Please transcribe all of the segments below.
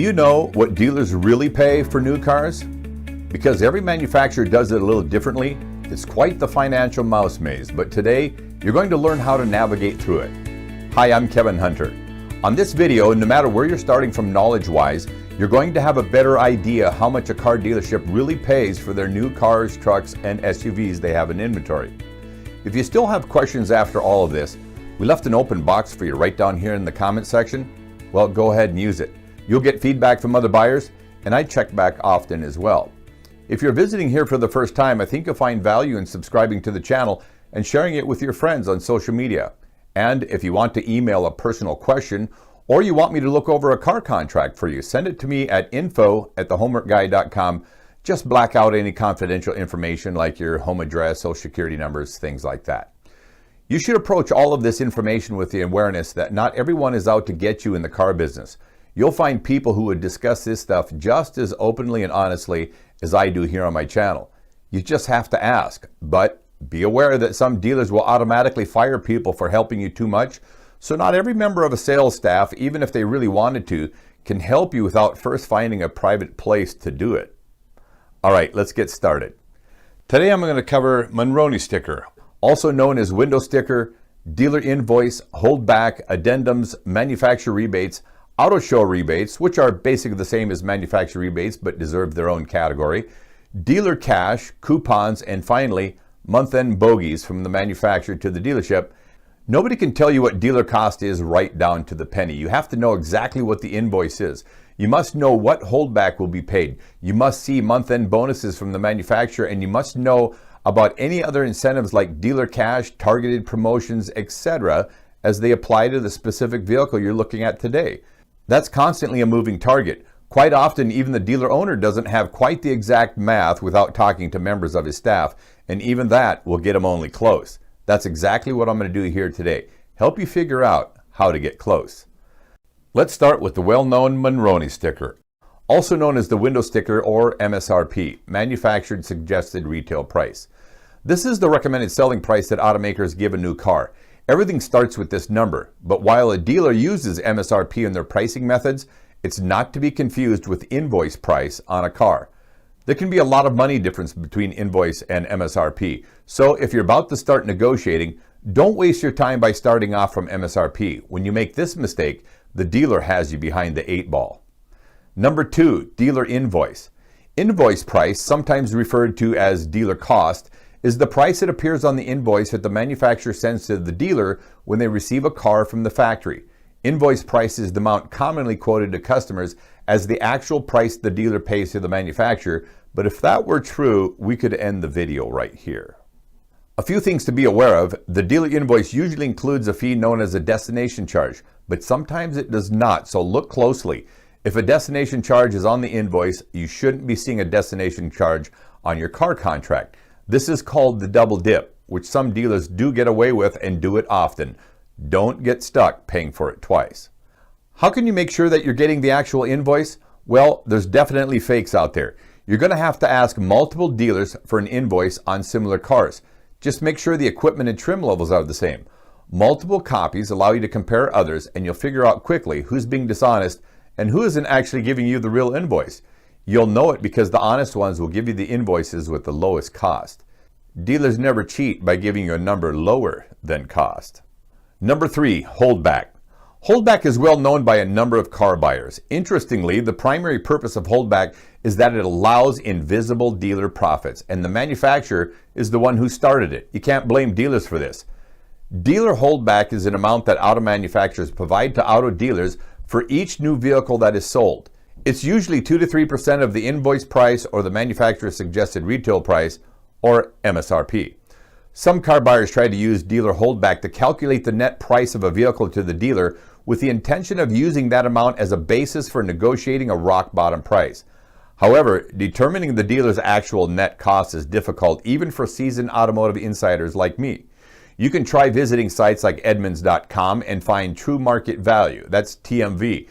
you know what dealers really pay for new cars? Because every manufacturer does it a little differently, it's quite the financial mouse maze, but today you're going to learn how to navigate through it. Hi, I'm Kevin Hunter. On this video, no matter where you're starting from knowledge-wise, you're going to have a better idea how much a car dealership really pays for their new cars, trucks, and SUVs they have in inventory. If you still have questions after all of this, we left an open box for you right down here in the comment section. Well, go ahead and use it. You'll get feedback from other buyers, and I check back often as well. If you're visiting here for the first time, I think you'll find value in subscribing to the channel and sharing it with your friends on social media. And if you want to email a personal question, or you want me to look over a car contract for you, send it to me at info@thehomeworkguy.com. Just black out any confidential information like your home address, social security numbers, things like that. You should approach all of this information with the awareness that not everyone is out to get you in the car business. You'll find people who would discuss this stuff just as openly and honestly as I do here on my channel. You just have to ask, but be aware that some dealers will automatically fire people for helping you too much, so not every member of a sales staff, even if they really wanted to, can help you without first finding a private place to do it. All right, let's get started. Today I'm going to cover Monroney sticker, also known as window sticker, dealer invoice, holdback, addendums, manufacturer rebates, auto show rebates, which are basically the same as manufacturer rebates but deserve their own category, dealer cash, coupons, and finally, month-end bogeys from the manufacturer to the dealership. Nobody can tell you what dealer cost is right down to the penny. You have to know exactly what the invoice is. You must know what holdback will be paid. You must see month-end bonuses from the manufacturer, and you must know about any other incentives like dealer cash, targeted promotions, etc. as they apply to the specific vehicle you're looking at today. That's constantly a moving target. Quite often, even the dealer owner doesn't have quite the exact math without talking to members of his staff, and even that will get him only close. That's exactly what I'm going to do here today. Help you figure out how to get close. Let's start with the well-known Monroney sticker, also known as the window sticker or MSRP, Manufactured Suggested Retail Price. This is the recommended selling price that automakers give a new car. Everything starts with this number, but while a dealer uses MSRP in their pricing methods, it's not to be confused with invoice price on a car. There can be a lot of money difference between invoice and MSRP, so if you're about to start negotiating, don't waste your time by starting off from MSRP. When you make this mistake, the dealer has you behind the 8 ball. Number 2, dealer invoice. Invoice price, sometimes referred to as dealer cost, is the price that appears on the invoice that the manufacturer sends to the dealer when they receive a car from the factory. Invoice price is the amount commonly quoted to customers as the actual price the dealer pays to the manufacturer, but if that were true, we could end the video right here. A few things to be aware of. The dealer invoice usually includes a fee known as a destination charge, but sometimes it does not, so look closely. If a destination charge is on the invoice, you shouldn't be seeing a destination charge on your car contract. This is called the double dip, which some dealers do get away with and do it often. Don't get stuck paying for it twice. How can you make sure that you're getting the actual invoice? Well, there's definitely fakes out there. You're going to have to ask multiple dealers for an invoice on similar cars. Just make sure the equipment and trim levels are the same. Multiple copies allow you to compare others, and you'll figure out quickly who's being dishonest and who isn't actually giving you the real invoice. You'll know it because the honest ones will give you the invoices with the lowest cost. Dealers never cheat by giving you a number lower than cost. Number 3, holdback. Holdback is well known by a number of car buyers. Interestingly, the primary purpose of holdback is that it allows invisible dealer profits, and the manufacturer is the one who started it. You can't blame dealers for this. Dealer holdback is an amount that auto manufacturers provide to auto dealers for each new vehicle that is sold. It's usually 2 to 3% of the invoice price or the manufacturer's suggested retail price, or MSRP. Some car buyers try to use dealer holdback to calculate the net price of a vehicle to the dealer with the intention of using that amount as a basis for negotiating a rock bottom price. However, determining the dealer's actual net cost is difficult even for seasoned automotive insiders like me. You can try visiting sites like Edmunds.com and find true market value, that's TMV.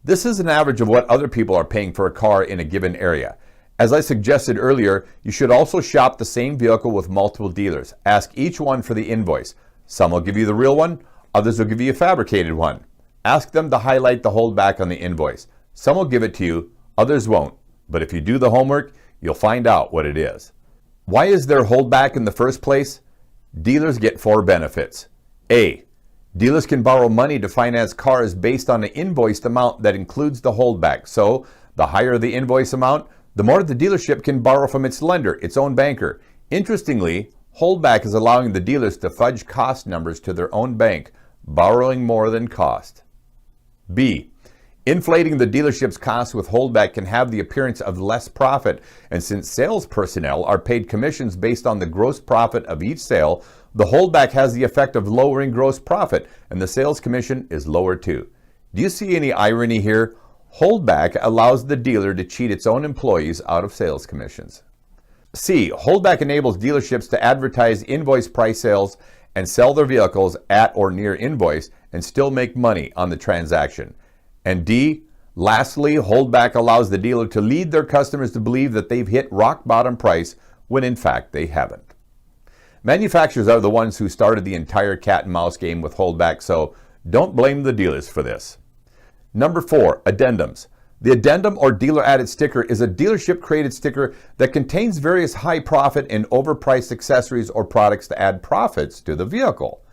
This is an average of what other people are paying for a car in a given area. As I suggested earlier, you should also shop the same vehicle with multiple dealers. Ask each one for the invoice. Some will give you the real one, others will give you a fabricated one. Ask them to highlight the holdback on the invoice. Some will give it to you, others won't. But if you do the homework, you'll find out what it is. Why is there holdback in the first place? Dealers get 4 benefits. A. Dealers can borrow money to finance cars based on an invoiced amount that includes the holdback. So, the higher the invoice amount, the more the dealership can borrow from its lender, its own banker. Interestingly, holdback is allowing the dealers to fudge cost numbers to their own bank, borrowing more than cost. B. Inflating the dealership's costs with holdback can have the appearance of less profit, and since sales personnel are paid commissions based on the gross profit of each sale, the holdback has the effect of lowering gross profit, and the sales commission is lower too. Do you see any irony here? Holdback allows the dealer to cheat its own employees out of sales commissions. C. Holdback enables dealerships to advertise invoice price sales and sell their vehicles at or near invoice and still make money on the transaction. And D. Lastly, holdback allows the dealer to lead their customers to believe that they've hit rock bottom price when in fact they haven't. Manufacturers are the ones who started the entire cat and mouse game with holdback, so don't blame the dealers for this. Number 4, addendums. The addendum or dealer added sticker is a dealership created sticker that contains various high profit and overpriced accessories or products to add profits to the vehicle.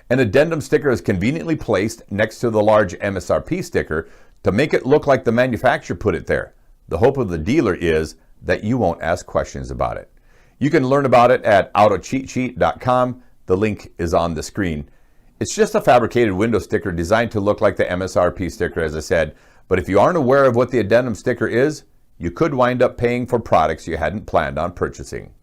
An addendum sticker is conveniently placed next to the large MSRP sticker to make it look like the manufacturer put it there. The hope of the dealer is that you won't ask questions about it. You can learn about it at autocheatsheet.com. The link is on the screen. It's just a fabricated window sticker designed to look like the MSRP sticker, as I said, but if you aren't aware of what the addendum sticker is, you could wind up paying for products you hadn't planned on purchasing.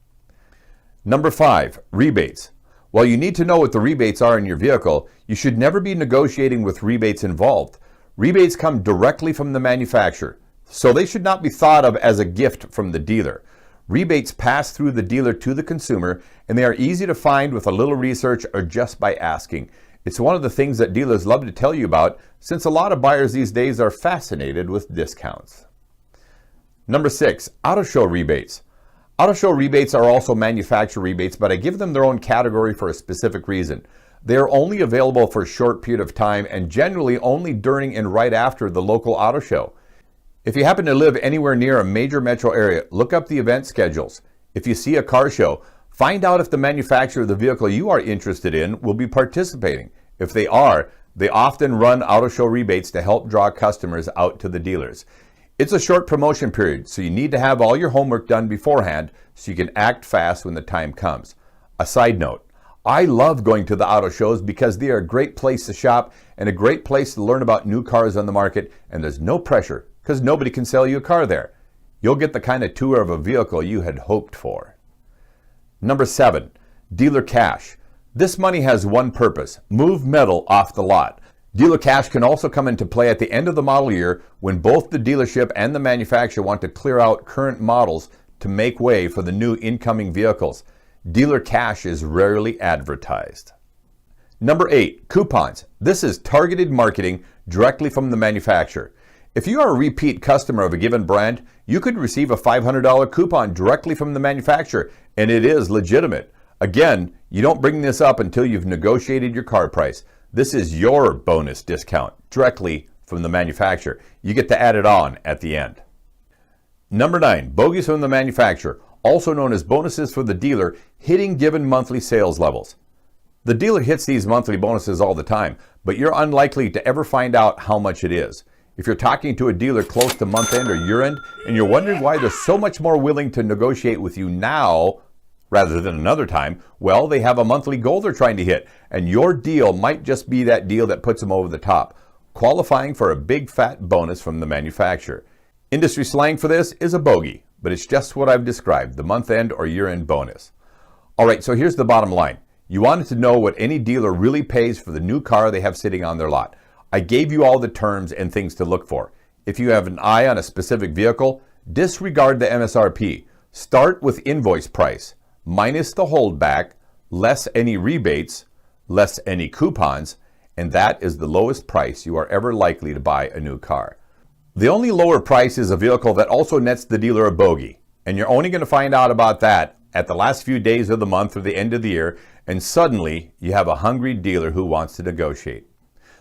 Number 5, rebates. While you need to know what the rebates are in your vehicle, you should never be negotiating with rebates involved. Rebates come directly from the manufacturer, so they should not be thought of as a gift from the dealer. Rebates pass through the dealer to the consumer, and they are easy to find with a little research or just by asking. It's one of the things that dealers love to tell you about, since a lot of buyers these days are fascinated with discounts. Number 6, auto show rebates. Auto show rebates are also manufacturer rebates, but I give them their own category for a specific reason. They are only available for a short period of time and generally only during and right after the local auto show. If you happen to live anywhere near a major metro area, look up the event schedules. If you see a car show, find out if the manufacturer of the vehicle you are interested in will be participating. If they are, they often run auto show rebates to help draw customers out to the dealers. It's a short promotion period, so you need to have all your homework done beforehand so you can act fast when the time comes. A side note, I love going to the auto shows because they are a great place to shop and a great place to learn about new cars on the market, and there's no pressure because nobody can sell you a car there. You'll get the kind of tour of a vehicle you had hoped for. Number 7, dealer cash. This money has one purpose: move metal off the lot. Dealer cash can also come into play at the end of the model year when both the dealership and the manufacturer want to clear out current models to make way for the new incoming vehicles. Dealer cash is rarely advertised. Number 8, coupons. This is targeted marketing directly from the manufacturer. If you are a repeat customer of a given brand, you could receive a $500 coupon directly from the manufacturer, and it is legitimate. Again, you don't bring this up until you've negotiated your car price. This is your bonus discount directly from the manufacturer. You get to add it on at the end. Number 9, bogeys from the manufacturer, also known as bonuses for the dealer, hitting given monthly sales levels. The dealer hits these monthly bonuses all the time, but you're unlikely to ever find out how much it is. If you're talking to a dealer close to month end or year end, and you're wondering why they're so much more willing to negotiate with you now rather than another time, well, they have a monthly goal they're trying to hit, and your deal might just be that deal that puts them over the top, qualifying for a big fat bonus from the manufacturer. Industry slang for this is a bogey, but it's just what I've described, the month-end or year-end bonus. All right, so here's the bottom line. You wanted to know what any dealer really pays for the new car they have sitting on their lot. I gave you all the terms and things to look for. If you have an eye on a specific vehicle, disregard the MSRP. Start with invoice price, minus the holdback, less any rebates, less any coupons, and that is the lowest price you are ever likely to buy a new car. The only lower price is a vehicle that also nets the dealer a bogey, and you're only going to find out about that at the last few days of the month or the end of the year, and suddenly you have a hungry dealer who wants to negotiate.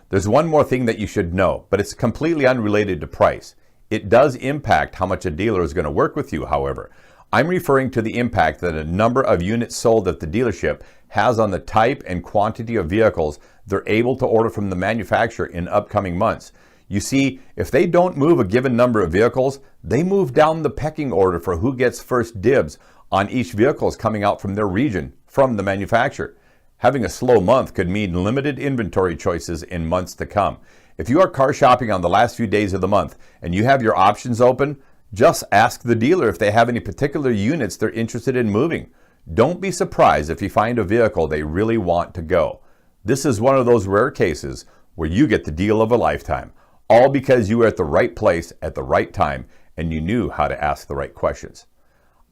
There's one more thing that you should know, but it's completely unrelated to price. It does impact how much a dealer is going to work with you, however. I'm referring to the impact that a number of units sold at the dealership has on the type and quantity of vehicles they're able to order from the manufacturer in upcoming months. You see, if they don't move a given number of vehicles, they move down the pecking order for who gets first dibs on each vehicle coming out from their region from the manufacturer. Having a slow month could mean limited inventory choices in months to come. If you are car shopping on the last few days of the month and you have your options open, just ask the dealer if they have any particular units they're interested in moving. Don't be surprised if you find a vehicle they really want to go. This is one of those rare cases where you get the deal of a lifetime, all because you were at the right place at the right time and you knew how to ask the right questions.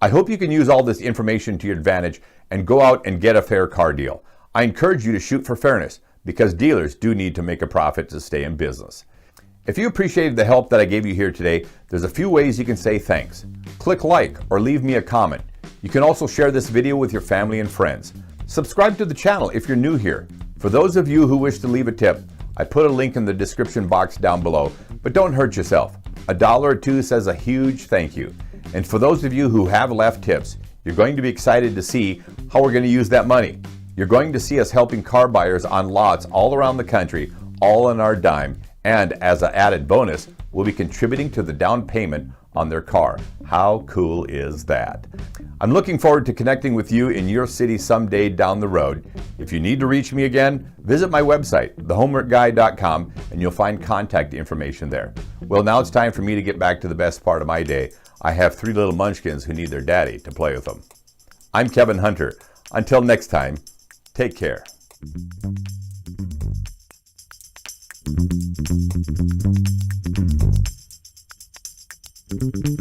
I hope you can use all this information to your advantage and go out and get a fair car deal. I encourage you to shoot for fairness because dealers do need to make a profit to stay in business. If you appreciated the help that I gave you here today, there's a few ways you can say thanks. Click like or leave me a comment. You can also share this video with your family and friends. Subscribe to the channel if you're new here. For those of you who wish to leave a tip, I put a link in the description box down below, but don't hurt yourself. $1 or $2 says a huge thank you. And for those of you who have left tips, you're going to be excited to see how we're going to use that money. You're going to see us helping car buyers on lots all around the country, all on our dime. And as an added bonus, we'll be contributing to the down payment on their car. How cool is that? I'm looking forward to connecting with you in your city someday down the road. If you need to reach me again, visit my website, thehomeworkguy.com, and you'll find contact information there. Well, now it's time for me to get back to the best part of my day. I have 3 little munchkins who need their daddy to play with them. I'm Kevin Hunter. Until next time, take care. Thank you.